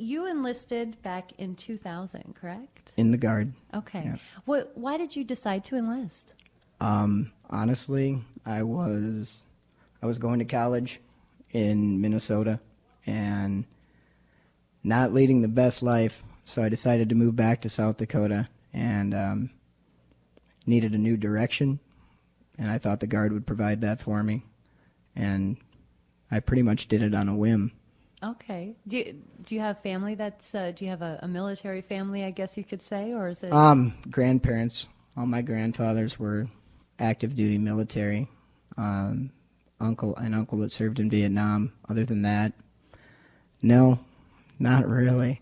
you enlisted back in 2000, correct? In the Guard. Okay. Yeah. Why did you decide to enlist? Honestly, I was going to college in Minnesota and not leading the best life, so I decided to move back to South Dakota and needed a new direction, and I thought the Guard would provide that for me, and I pretty much did it on a whim. Okay. Do you have family that's, do you have a military family, I guess you could say, or is it? Grandparents. All my grandfathers were active duty military. An uncle that served in Vietnam. Other than that, no, not really.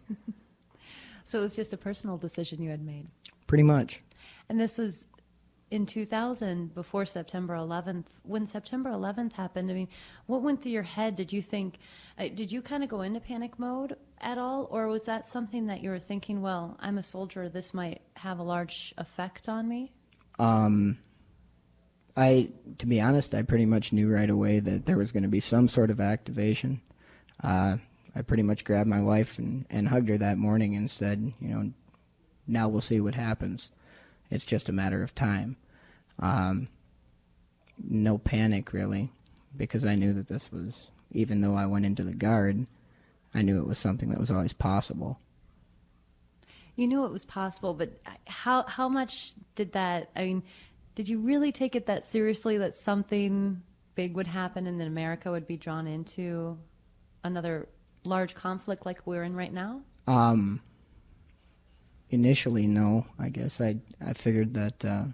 So it was just a personal decision you had made. Pretty much. And this was in 2000, before September 11th. When September 11th happened, I mean, what went through your head? Did you think, did you kind of go into panic mode at all? Or was that something that you were thinking, well, I'm a soldier, this might have a large effect on me? To be honest, I pretty much knew right away that there was going to be some sort of activation. I pretty much grabbed my wife and hugged her that morning and said, now we'll see what happens. It's just a matter of time. No panic, really, because I knew that this was, even though I went into the Guard, I knew it was something that was always possible. You knew it was possible, but how much did that, I mean, did you really take it that seriously, that something big would happen and then America would be drawn into another large conflict like we're in right now? Initially, no. I guess I figured that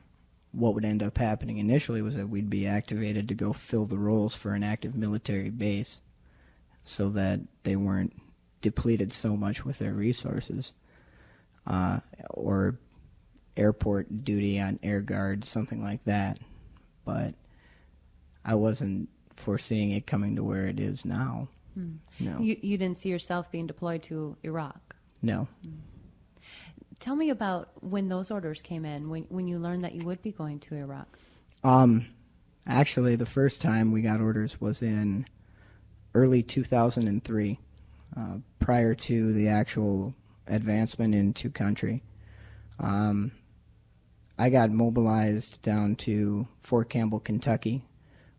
what would end up happening initially was that we'd be activated to go fill the roles for an active military base so that they weren't depleted so much with their resources, or airport duty on Air Guard, something like that. But I wasn't foreseeing it coming to where it is now. No. You didn't see yourself being deployed to Iraq? No. Tell me about when those orders came in, when you learned that you would be going to Iraq. Actually, the first time we got orders was in early 2003, prior to the actual advancement into country. I got mobilized down to Fort Campbell, Kentucky,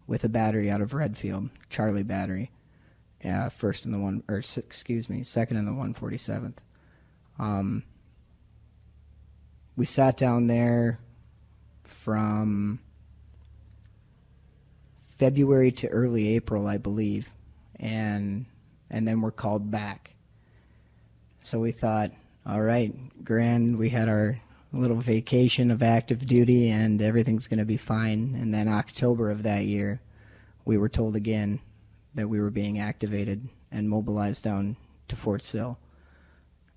with a battery out of Redfield, Charlie Battery, second in the 147th. We sat down there from February to early April, I believe, and then we're called back. So we thought, all right, grand, we had our little vacation of active duty and everything's going to be fine. And then October of that year, we were told again that we were being activated and mobilized down to Fort Sill.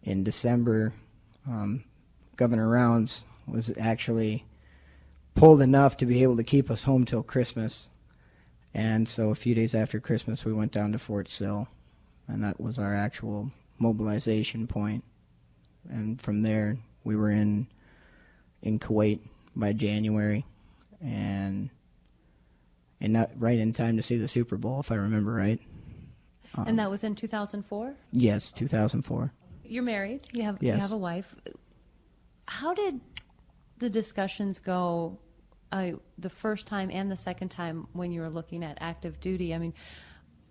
In December, Governor Rounds was actually pulled enough to be able to keep us home till Christmas. And so a few days after Christmas, we went down to Fort Sill, and that was our actual mobilization point. And from there, we were in Kuwait by January, and not right in time to see the Super Bowl, if I remember right. And that was in 2004? Yes, 2004. You're married. You have a wife. How did the discussions go the first time and the second time when you were looking at active duty? I mean,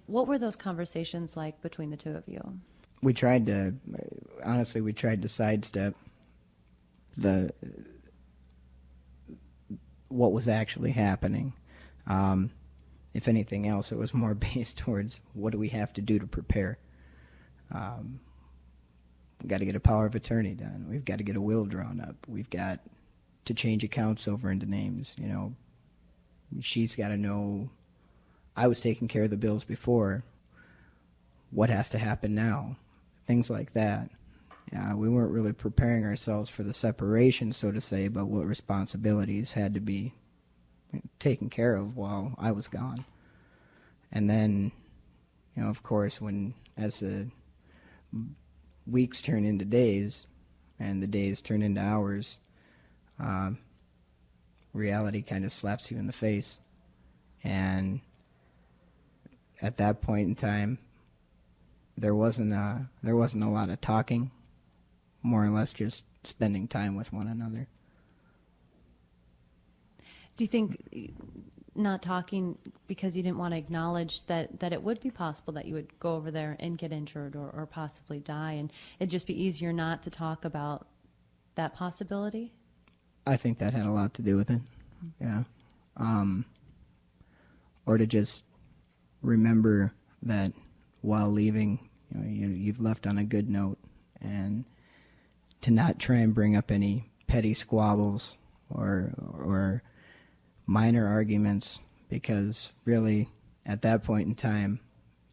what were those conversations like between the two of you? We tried to sidestep what was actually happening. If anything else, it was more based towards what do we have to do to prepare. We've got to get a power of attorney done. We've got to get a will drawn up. We've got to change accounts over into names. She's got to know I was taking care of the bills before. What has to happen now? Things like that. We weren't really preparing ourselves for the separation, so to say, but what responsibilities had to be taken care of while I was gone. And then, of course, as the weeks turn into days and the days turn into hours, reality kind of slaps you in the face. And at that point in time, there wasn't a lot of talking, more or less just spending time with one another. Do you think not talking because you didn't want to acknowledge that it would be possible that you would go over there and get injured or possibly die, and it'd just be easier not to talk about that possibility? I think that had a lot to do with it. Yeah. Or to just remember that while leaving, you've left on a good note, and to not try and bring up any petty squabbles or minor arguments, because really at that point in time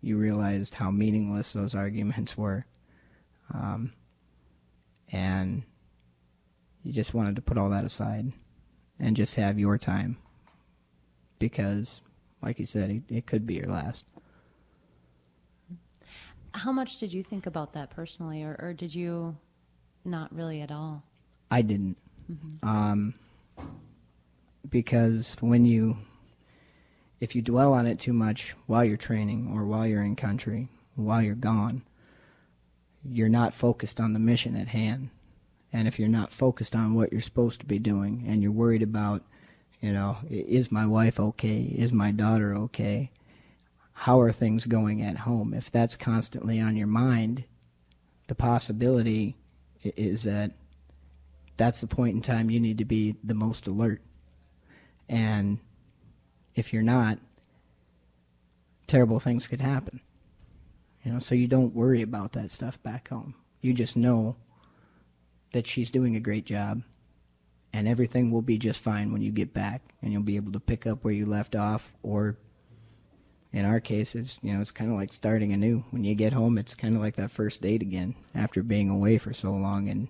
you realized how meaningless those arguments were, and you just wanted to put all that aside and just have your time, because like you said, it could be your last. How much did you think about that personally, or did you not really at all? I didn't. Mm-hmm. Because if you dwell on it too much while you're training or while you're in country, while you're gone, you're not focused on the mission at hand. And if you're not focused on what you're supposed to be doing, and you're worried about, is my wife okay? Is my daughter okay? How are things going at home? If that's constantly on your mind, the possibility is that that's the point in time you need to be the most alert. And if you're not, terrible things could happen. So you don't worry about that stuff back home. You just know that she's doing a great job, and everything will be just fine when you get back, and you'll be able to pick up where you left off, or in our case, it's kind of like starting anew. When you get home, it's kind of like that first date again after being away for so long and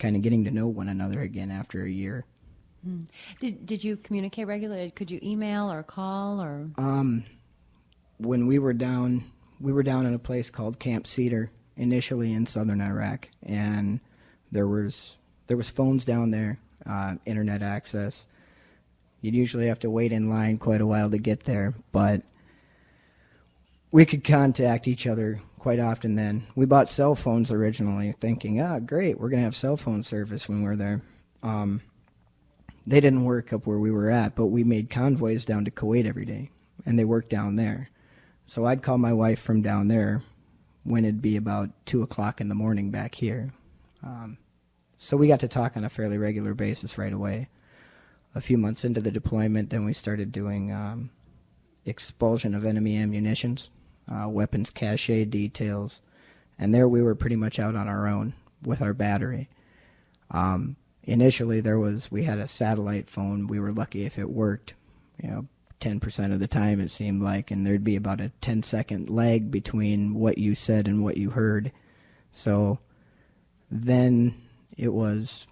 kind of getting to know one another again after a year. Did you communicate regularly? Could you email or call or? When we were down in a place called Camp Cedar, initially in southern Iraq, and there was phones down there, internet access. You'd usually have to wait in line quite a while to get there, but we could contact each other quite often then. We bought cell phones originally, thinking, great, we're going to have cell phone service when we're there. They didn't work up where we were at, but we made convoys down to Kuwait every day, and they worked down there. So I'd call my wife from down there when it'd be about 2 o'clock in the morning back here. So we got to talk on a fairly regular basis right away. A few months into the deployment, then we started doing expulsion of enemy ammunitions, weapons cache details, and there we were pretty much out on our own with our battery. Initially, we had a satellite phone. We were lucky if it worked, 10% of the time it seemed like, and there'd be about a 10-second lag between what you said and what you heard. So then it was,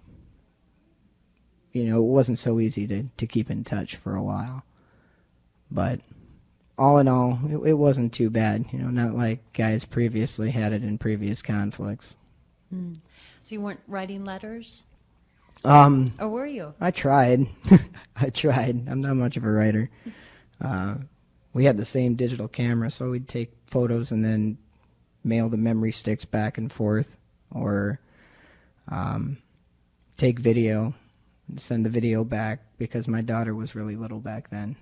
it wasn't so easy to keep in touch for a while. But all in all, it wasn't too bad, not like guys previously had it in previous conflicts. So you weren't writing letters? Or were you? I tried. I'm not much of a writer. We had the same digital camera, so we'd take photos and then mail the memory sticks back and forth, or take video and send the video back, because my daughter was really little back then.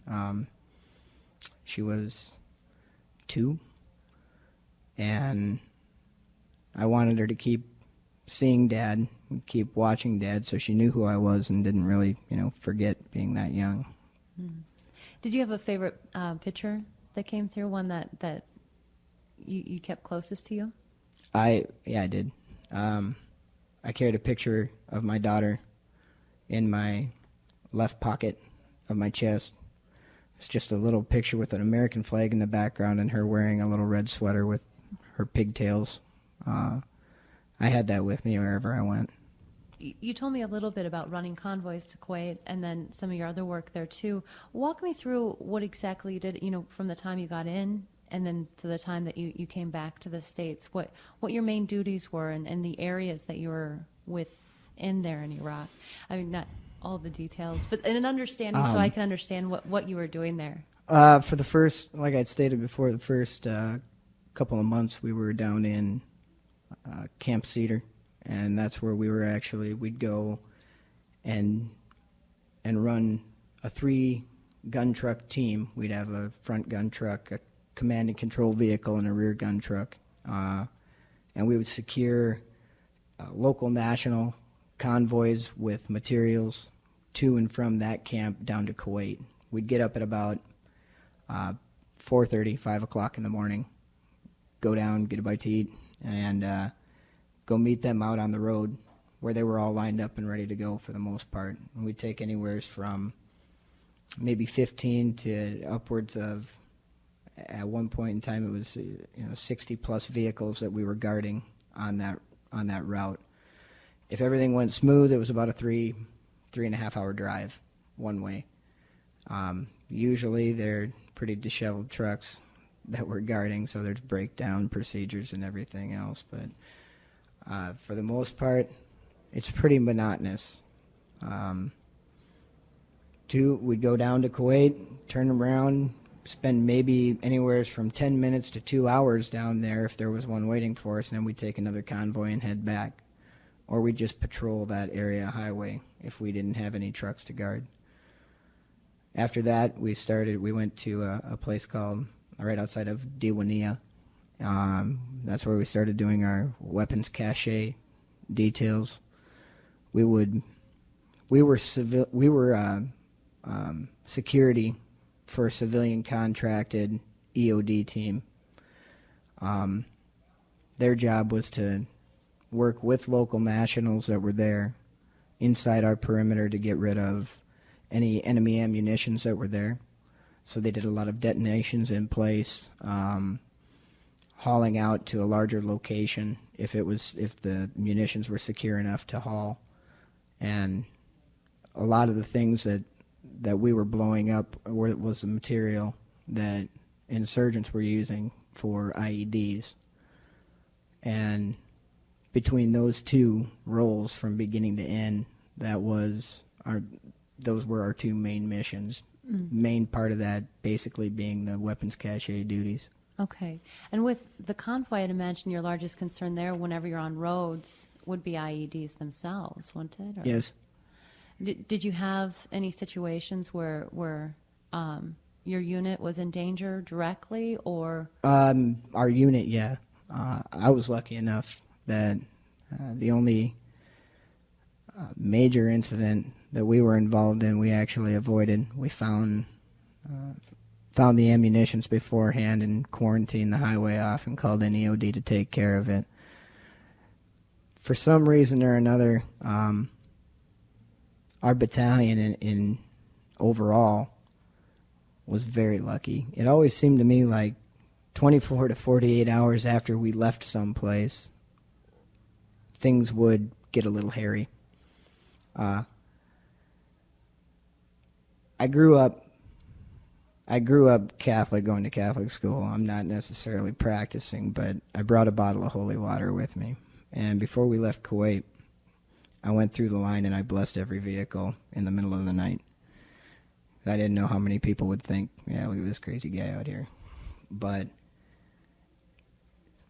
She was 2, and I wanted her to keep seeing Dad, keep watching Dad, so she knew who I was and didn't really, forget being that young. Did you have a favorite picture that came through, one that you kept closest to you? I did. I carried a picture of my daughter in my left pocket of my chest. It's just a little picture with an American flag in the background and her wearing a little red sweater with her pigtails. I had that with me wherever I went. You told me a little bit about running convoys to Kuwait and then some of your other work there too. Walk me through what exactly you did, from the time you got in and then to the time that you came back to the States. What your main duties were and the areas that you were within there in Iraq. I mean, not all the details, but an understanding so I can understand what you were doing there. For the first, like I'd stated before, the first couple of months, we were down in Camp Cedar, and that's where we'd go and run a 3-gun truck team. We'd have a front gun truck, a command and control vehicle, and a rear gun truck. And we would secure local national convoys with materials to and from that camp down to Kuwait. We'd get up at about 4:30, 5 o'clock in the morning, go down, get a bite to eat, and go meet them out on the road where they were all lined up and ready to go for the most part. And we'd take anywhere from maybe 15 to upwards of, at one point in time, it was 60 plus vehicles that we were guarding on that route. If everything went smooth, it was about a 3.5 hour drive one way. Usually they're pretty disheveled trucks that we're guarding, so there's breakdown procedures and everything else. But for the most part, it's pretty monotonous. We'd go down to Kuwait, turn around, spend maybe anywhere from 10 minutes to 2 hours down there if there was one waiting for us, and then we'd take another convoy and head back. Or we'd just patrol that area highway if we didn't have any trucks to guard. After that, we went to a place called, right outside of Diwania. That's where we started doing our weapons cache details. We were security for a civilian contracted EOD team. Their job was to work with local nationals that were there inside our perimeter to get rid of any enemy ammunitions that were there. So they did a lot of detonations in place, hauling out to a larger location if the munitions were secure enough to haul. And a lot of the things that we were blowing up was the material that insurgents were using for IEDs. And between those two roles from beginning to end, those were our two main missions. Main part of that basically being the weapons cache duties. Okay. And with the convoy, I'd imagine your largest concern there whenever you're on roads would be IEDs themselves, wouldn't it? Or Yes. Did you have any situations where your unit was in danger directly, or? Our unit, yeah. I was lucky enough that the only major incident that we were involved in, we actually avoided. We found the ammunitions beforehand and quarantined the highway off and called in EOD to take care of it. For some reason or another, our battalion in overall was very lucky. It always seemed to me like 24 to 48 hours after we left someplace, things would get a little hairy. I grew up Catholic, going to Catholic school. I'm not necessarily practicing, but I brought a bottle of holy water with me. And before we left Kuwait, I went through the line and I blessed every vehicle in the middle of the night. I didn't know how many people would think, yeah, look at this crazy guy out here. But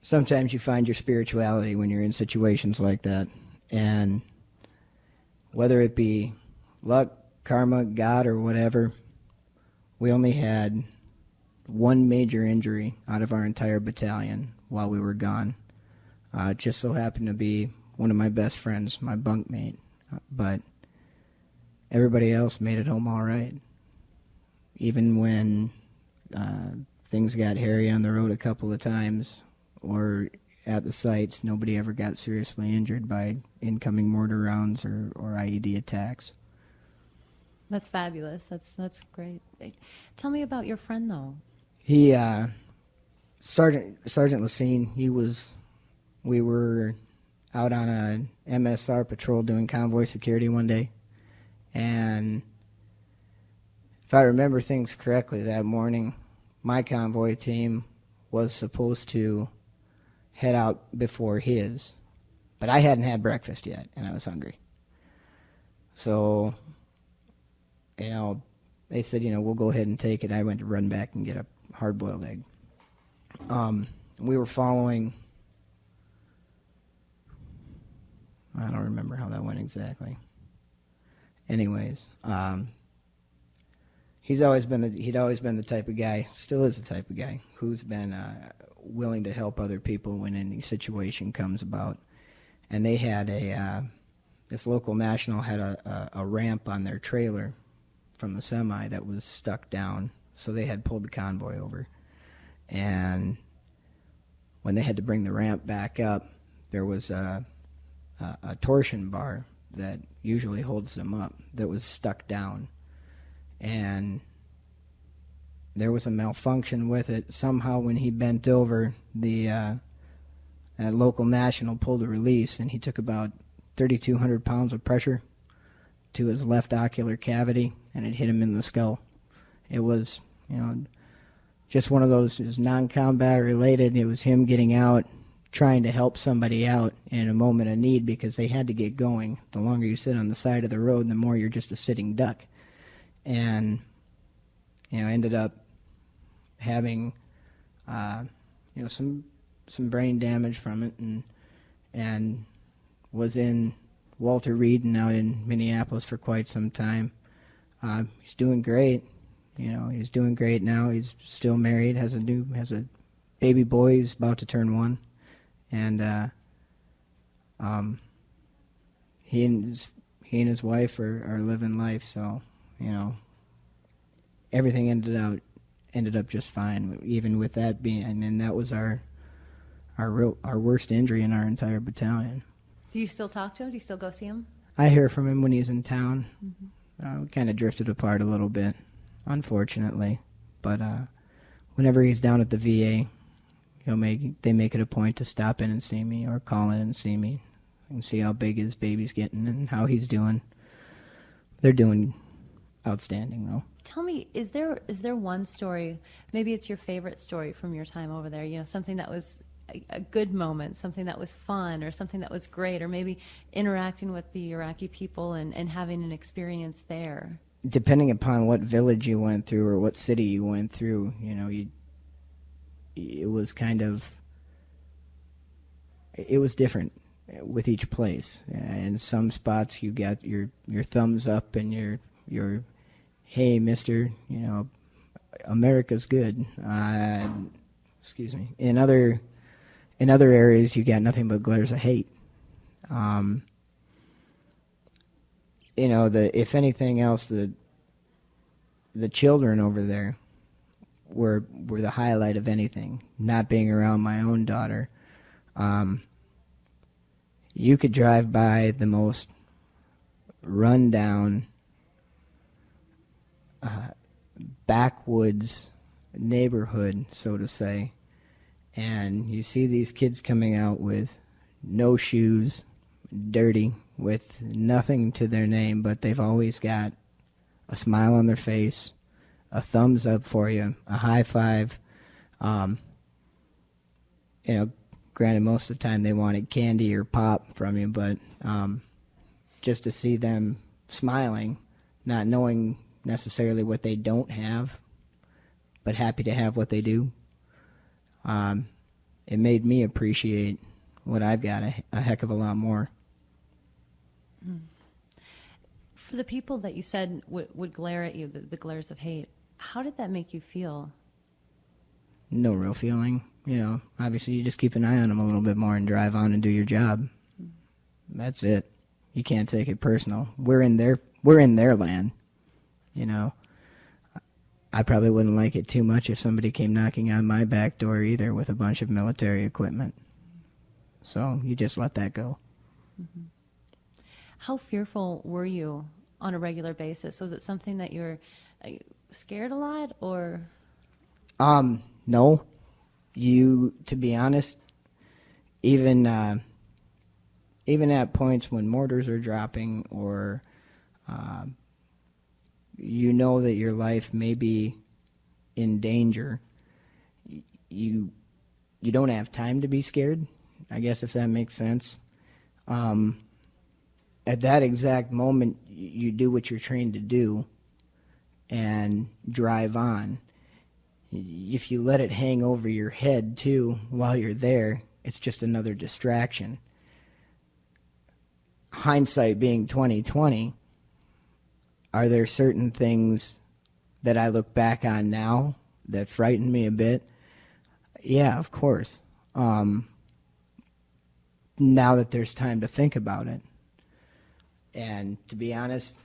sometimes you find your spirituality when you're in situations like that. And whether it be luck, karma, God, or whatever, we only had one major injury out of our entire battalion while we were gone. It just so happened to be one of my best friends, my bunkmate. But everybody else made it home all right. Even when things got hairy on the road a couple of times, or at the sites, nobody ever got seriously injured by incoming mortar rounds or IED attacks. That's fabulous. That's great. Tell me about your friend, though. He, Sergeant Lacine, we were out on a MSR patrol doing convoy security one day, and if I remember things correctly, that morning, my convoy team was supposed to head out before his, but I hadn't had breakfast yet, and I was hungry. So, they said, we'll go ahead and take it. I went to run back and get a hard-boiled egg. we were following. I don't remember how that went exactly. Anyways, he'd always been the type of guy, still is the type of guy who's been willing to help other people when any situation comes about. And they had this local national had a ramp on their trailer from the semi that was stuck down, so they had pulled the convoy over. And when they had to bring the ramp back up, there was a torsion bar that usually holds them up that was stuck down. And there was a malfunction with it. Somehow when he bent over, the local national pulled a release, and he took about 3,200 pounds of pressure to his left ocular cavity, and it hit him in the skull. It was, just one of those, it was non-combat related. It was him getting out, trying to help somebody out in a moment of need because they had to get going. The longer you sit on the side of the road, the more you're just a sitting duck. And, ended up having, some brain damage from it, and was in Walter Reed and out in Minneapolis for quite some time. He's doing great. He's doing great now. He's still married, has a baby boy. He's about to turn 1. And he and his wife are living life, so everything ended up just fine. Even with that being, and that was our worst injury in our entire battalion. Do you still talk to him? Do you still go see him? I hear from him when he's in town. We kind of drifted apart a little bit, unfortunately, but whenever he's down at the VA, they make it a point to stop in and see me, or call in and see me, and see how big his baby's getting and how he's doing. They're doing outstanding, though. Tell me, is there one story, maybe it's your favorite story from your time over there, something that was a good moment, something that was fun, or something that was great, or maybe interacting with the Iraqi people and having an experience there? Depending upon what village you went through or what city you went through, it was it was different with each place. In some spots you got your thumbs up and your hey mister, America's good. Excuse me. In other areas you got nothing but glares of hate. If anything else, the children over there were the highlight of anything. Not being around my own daughter, you could drive by the most rundown backwoods neighborhood, so to say, and you see these kids coming out with no shoes, dirty, with nothing to their name, but they've always got a smile on their face, a thumbs up for you, a high five. Granted, most of the time they wanted candy or pop from you, but just to see them smiling, not knowing necessarily what they don't have, but happy to have what they do, it made me appreciate what I've got a heck of a lot more. For the people that you said would glare at you, the glares of hate, how did that make you feel? No real feeling. Obviously you just keep an eye on them a little bit more and drive on and do your job. That's it. You can't take it personal. We're in their land. I probably wouldn't like it too much if somebody came knocking on my back door either with a bunch of military equipment. So you just let that go. Mm-hmm. How fearful were you on a regular basis? Was it something that you were scared a lot, or? No. To be honest, even at points when mortars are dropping, or that your life may be in danger, you don't have time to be scared, I guess, if that makes sense. At that exact moment, you do what you're trained to do and drive on. if you let it hang over your head too while you're there, it's just another distraction. Hindsight being 2020, are there certain things that I look back on now that frighten me a bit? Yeah, of course. Now that there's time to think about it. And to be honest,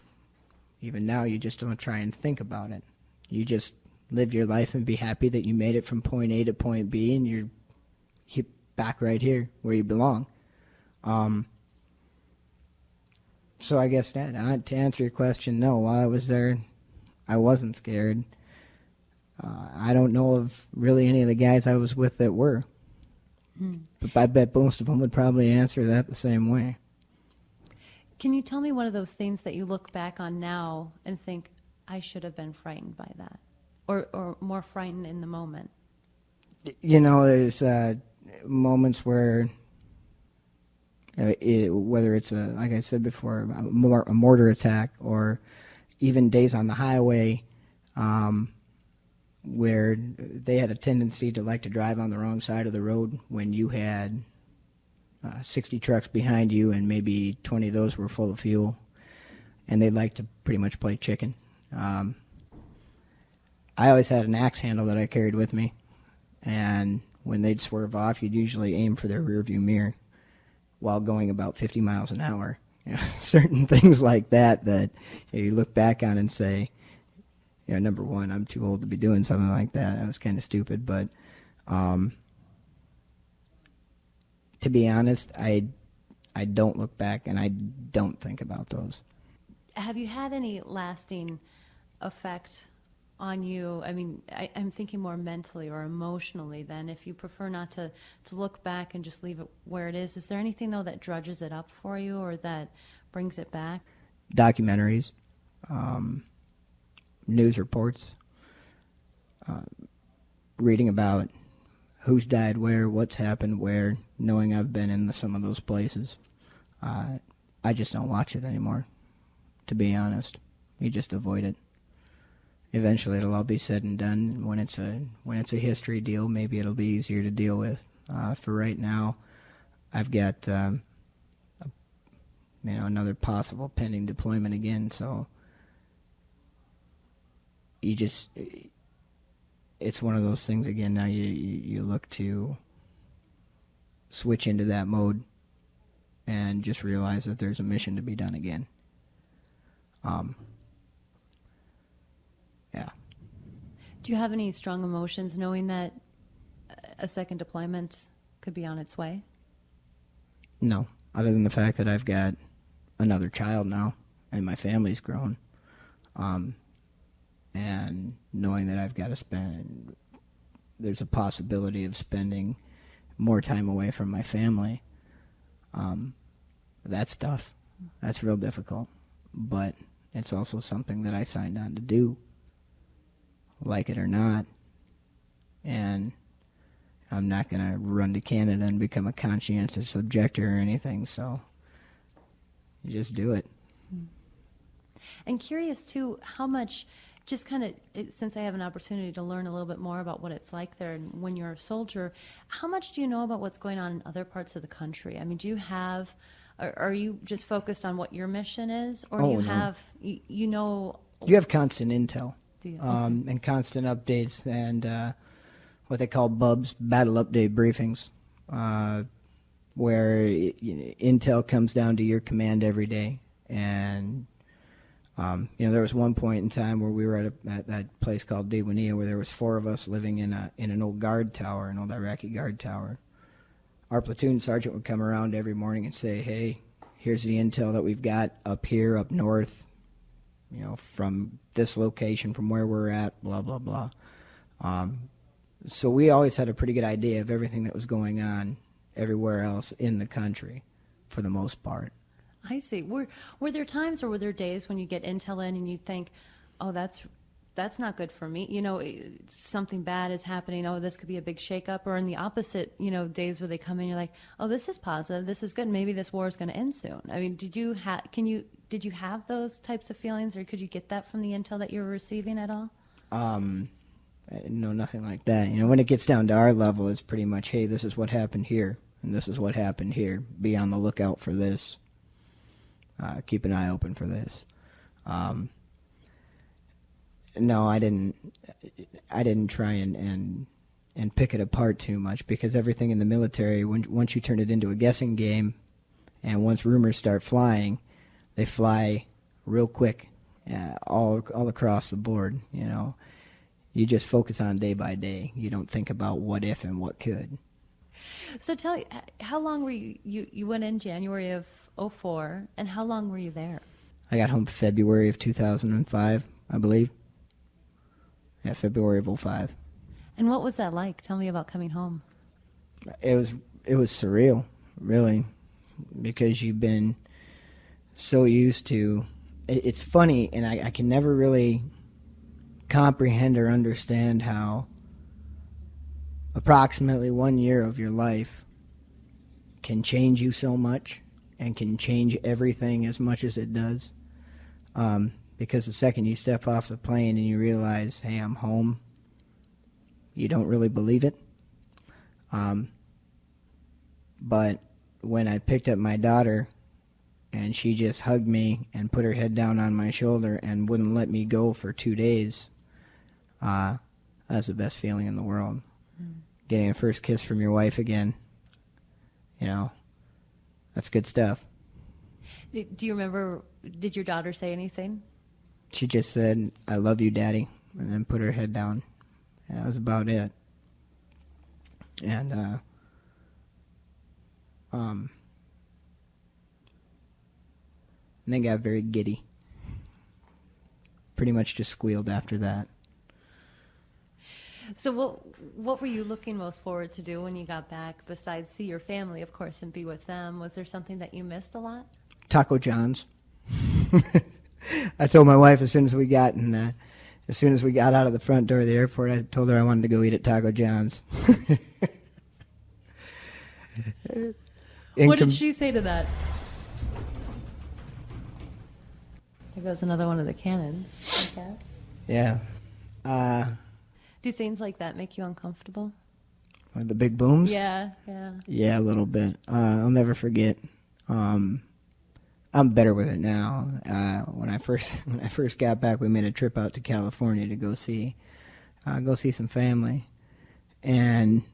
even now you just don't try and think about it. You just live your life and be happy that you made it from point A to point B and you're back right here where you belong. So I guess that, to answer your question, no, while I was there, I wasn't scared. I don't know of really any of the guys I was with that were. But I bet most of them would probably answer that the same way. Can you tell me one of those things that you look back on now and think, I should have been frightened by that? Or more frightened in the moment? You know, there's moments where, whether it's, like I said before, a mortar attack, or even days on the highway, where they had a tendency to like to drive on the wrong side of the road when you had 60 trucks behind you and maybe 20 of those were full of fuel, and they'd like to pretty much play chicken. I always had an axe handle that I carried with me, and when they'd swerve off, you'd usually aim for their rearview mirror while going about 50 miles an hour. You know, certain things like that you look back on and say, number one, I'm too old to be doing something like that. That was kind of stupid, but to be honest, I don't look back and I don't think about those. Have you had any lasting effect on you? I mean, I'm thinking more mentally or emotionally than if you prefer not to look back and just leave it where it is. Is there anything, though, that drudges it up for you or that brings it back? Documentaries, news reports, reading about who's died where, what's happened where, knowing I've been in some of those places. I just don't watch it anymore, to be honest. You just avoid it. Eventually it'll all be said and done. When it's a history deal, maybe it'll be easier to deal with. For right now, I've got another possible pending deployment again, so it's one of those things again. Now you look to switch into that mode and just realize that there's a mission to be done again. Yeah. Do you have any strong emotions knowing that a second deployment could be on its way? No, other than the fact that I've got another child now and my family's grown. And knowing that I've got to there's a possibility of spending more time away from my family. That's tough. That's real difficult. But it's also something that I signed on to do, like it or not. And I'm not going to run to Canada and become a conscientious objector or anything, so you just do it. And curious, too, how much, just kind of, since I have an opportunity to learn a little bit more about what it's like there and when you're a soldier, how much do you know about what's going on in other parts of the country? I mean, do you have, are you just focused on what your mission is? Or do you have, you know... You have constant intel. Do you? And constant updates and what they call BUBs, battle update briefings, where intel comes down to your command every day. And there was one point in time where we were at that place called Diwania, where there was 4 of us living in an old guard tower, an old Iraqi guard tower. Our platoon sergeant would come around every morning and say, "Hey, here's the intel that we've got up here, up north, from this location, from where we're at, blah, blah, blah." So we always had a pretty good idea of everything that was going on everywhere else in the country, for the most part. I see. Were there times or were there days when you get intel in and you think, oh, that's not good for me? Something bad is happening. Oh, this could be a big shakeup. Or in the opposite, days where they come in, you're like, oh, this is positive. This is good. Maybe this war is going to end soon. I mean, did you have those types of feelings, or could you get that from the intel that you were receiving at all? I didn't know nothing like that. When it gets down to our level, it's pretty much, hey, this is what happened here, and this is what happened here. Be on the lookout for this. Keep an eye open for this. No, I didn't try and pick it apart too much, because everything in the military, once you turn it into a guessing game, and once rumors start flying, they fly real quick, all across the board. You just focus on day by day. You don't think about what if and what could. So tell me, how long were you went in January of '04, and how long were you there? I got home February of 2005, I believe. Yeah, February of '05. And what was that like? Tell me about coming home. It was surreal, really, because you've been so used to. It's funny, and I can never really comprehend or understand how approximately 1 year of your life can change you so much and can change everything as much as it does. Because the second you step off the plane and you realize, hey, I'm home, you don't really believe it. But when I picked up my daughter and she just hugged me and put her head down on my shoulder and wouldn't let me go for 2 days, that's the best feeling in the world. Getting a first kiss from your wife again, that's good stuff. Do you remember, did your daughter say anything? She just said, I love you, Daddy, and then put her head down. And that was about it. And then got very giddy. Pretty much just squealed after that. So what were you looking most forward to do when you got back, besides see your family, of course, and be with them? Was there something that you missed a lot? Taco John's. I told my wife as soon as we got out of the front door of the airport, I told her I wanted to go eat at Taco John's. What did she say to that? There goes another one of the cannons, I guess. Yeah. Do things like that make you uncomfortable? The big booms? Yeah. Yeah, a little bit. I'll never forget. I'm better with it now. When I first got back, we made a trip out to California to go see some family, and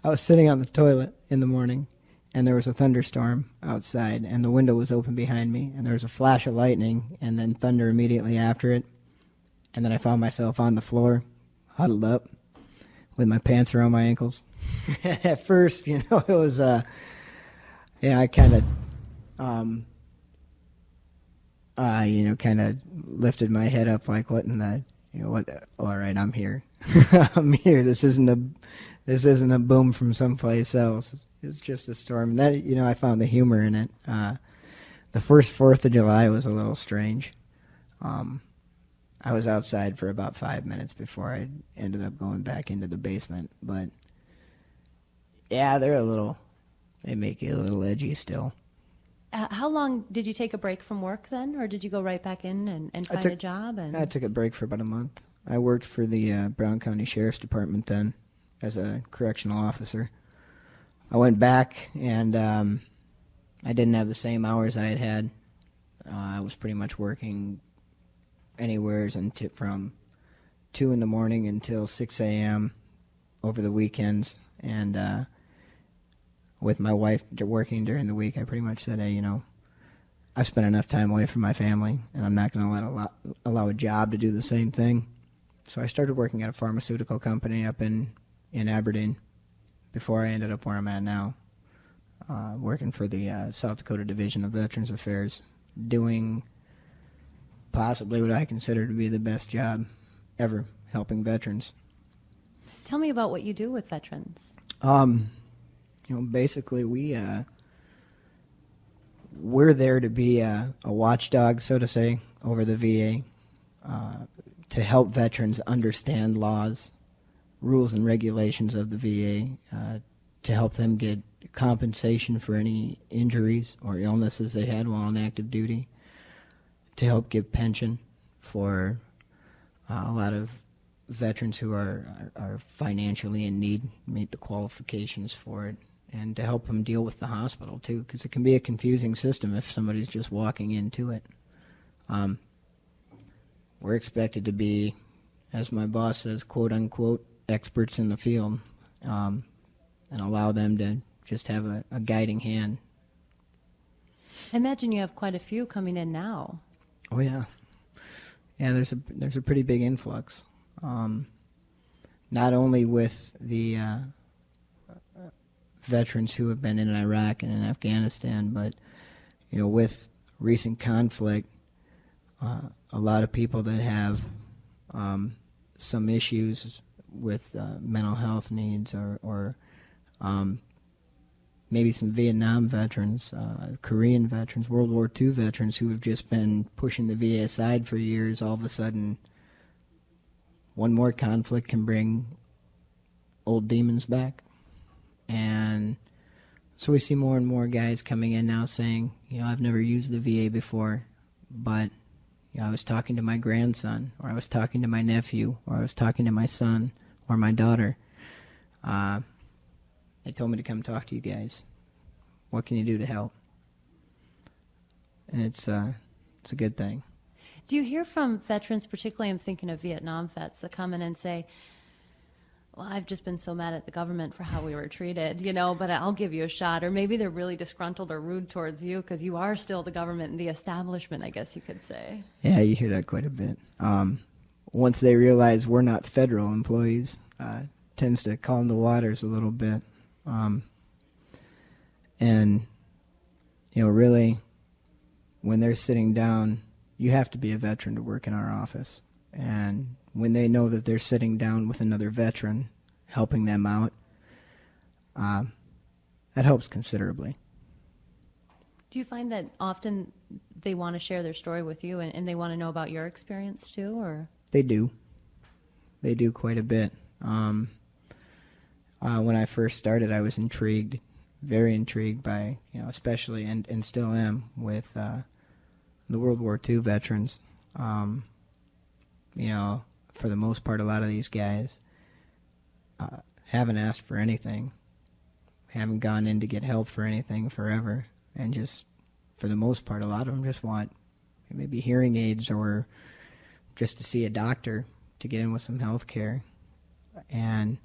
I was sitting on the toilet in the morning, and there was a thunderstorm outside, and the window was open behind me, and there was a flash of lightning, and then thunder immediately after it, and then I found myself on the floor, huddled up, with my pants around my ankles. At first, it was, I kind of, kind of lifted my head up like, what in the, what? All right, I'm here. I'm here. This isn't a boom from someplace else. It's just a storm. And that, I found the humor in it. The first 4th of July was a little strange. I was outside for about 5 minutes before I ended up going back into the basement. But yeah, they make you a little edgy still. How long did you take a break from work then, or did you go right back in and find a job? I took a break for about a month. I worked for the Brown County Sheriff's Department then as a correctional officer. I went back, and I didn't have the same hours I had had. I was pretty much working anywhere from 2 in the morning until 6 a.m. over the weekends, and with my wife working during the week, I pretty much said, hey, I've spent enough time away from my family, and I'm not going to allow a job to do the same thing. So I started working at a pharmaceutical company up in Aberdeen before I ended up where I'm at now, working for the South Dakota Division of Veterans Affairs, doing possibly what I consider to be the best job ever, helping veterans. Tell me about what you do with veterans. Basically we're there to be a watchdog, so to say, over the VA, to help veterans understand laws, rules and regulations of the VA, to help them get compensation for any injuries or illnesses they had while on active duty, to help give pension for a lot of veterans who are financially in need, meet the qualifications for it, and to help them deal with the hospital too, because it can be a confusing system if somebody's just walking into it. We're expected to be, as my boss says, quote unquote, experts in the field, and allow them to just have a guiding hand. I imagine you have quite a few coming in now. Oh yeah, yeah. There's a pretty big influx, not only with the veterans who have been in Iraq and in Afghanistan, but with recent conflict, a lot of people that have some issues with mental health needs, or maybe some Vietnam veterans, Korean veterans, World War II veterans who have just been pushing the VA aside for years. All of a sudden, one more conflict can bring old demons back. And so we see more and more guys coming in now saying, I've never used the VA before, but I was talking to my grandson, or I was talking to my nephew, or I was talking to my son or my daughter. They told me to come talk to you guys. What can you do to help? And it's a good thing. Do you hear from veterans, particularly I'm thinking of Vietnam vets, that come in and say, well, I've just been so mad at the government for how we were treated, but I'll give you a shot. Or maybe they're really disgruntled or rude towards you because you are still the government and the establishment, I guess you could say. Yeah, you hear that quite a bit. Once they realize we're not federal employees, tends to calm the waters a little bit. And really, when they're sitting down, you have to be a veteran to work in our office. And when they know that they're sitting down with another veteran, helping them out, that helps considerably. Do you find that often they want to share their story with you and they want to know about your experience too, or? They do. They do quite a bit. When I first started, I was intrigued, very intrigued by, especially, and still am, with the World War II veterans. For the most part, a lot of these guys haven't asked for anything, haven't gone in to get help for anything forever, and just, for the most part, a lot of them just want maybe hearing aids or just to see a doctor to get in with some health care. And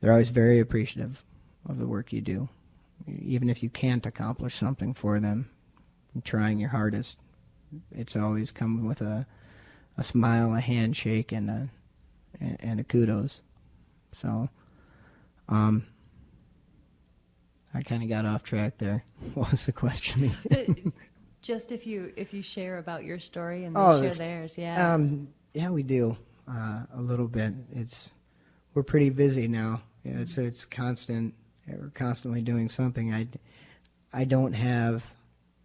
they're always very appreciative of the work you do. Even if you can't accomplish something for them, trying your hardest, it's always come with a smile, a handshake, and a kudos. So, I kind of got off track there. What was the question? Just if you share about your story and they share theirs, yeah. Yeah, we do a little bit. We're pretty busy now. It's constant. We're constantly doing something. I don't have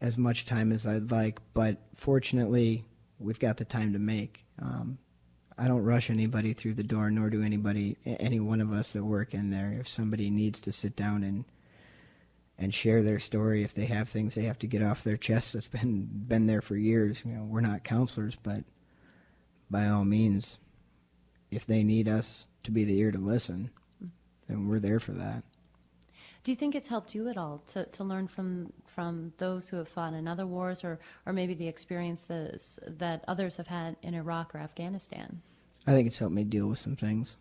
as much time as I'd like, but fortunately, we've got the time to make. I don't rush anybody through the door, nor do any one of us that work in there. If somebody needs to sit down and share their story, if they have things they have to get off their chest that's been there for years, we're not counselors, but by all means, if they need us to be the ear to listen, then we're there for that. Do you think it's helped you at all to learn from those who have fought in other wars, or maybe the experience that others have had in Iraq or Afghanistan? I think it's helped me deal with some things.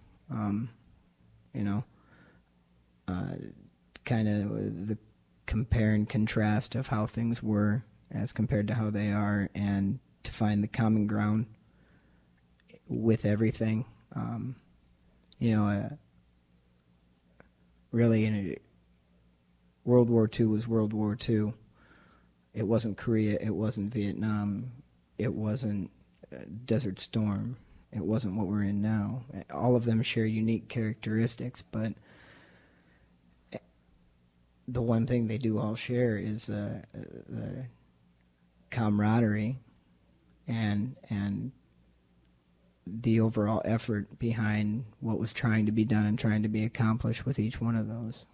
Kind of the compare and contrast of how things were as compared to how they are, and to find the common ground with everything. Really, World War II was World War II. It wasn't Korea. It wasn't Vietnam. It wasn't Desert Storm. It wasn't what we're in now. All of them share unique characteristics, but the one thing they do all share is the camaraderie and the overall effort behind what was trying to be done and trying to be accomplished with each one of those.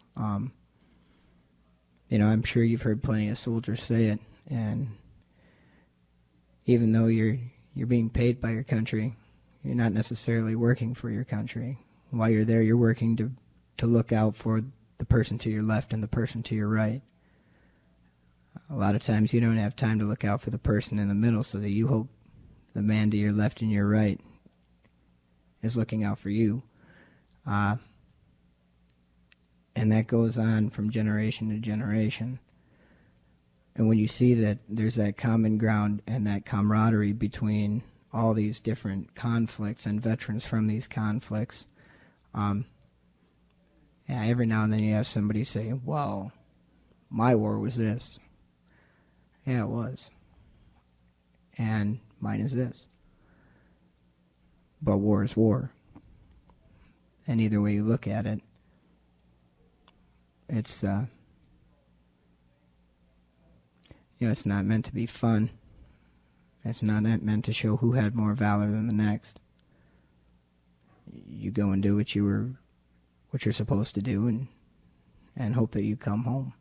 I'm sure you've heard plenty of soldiers say it, and even though you're being paid by your country, You're not necessarily working for your country. While you're there, you're working to look out for the person to your left and the person to your right. A lot of times you don't have time to look out for the person in the middle, so that you hope the man to your left and your right is looking out for you. And that goes on from generation to generation. And when you see that there's that common ground and that camaraderie between all these different conflicts and veterans from these conflicts, every now and then you have somebody say, well, my war was this. Yeah, it was. And mine is this. But war is war. And either way you look at it, it's it's not meant to be fun. It's not meant to show who had more valor than the next. You go and do what you're supposed to do, and hope that you come home.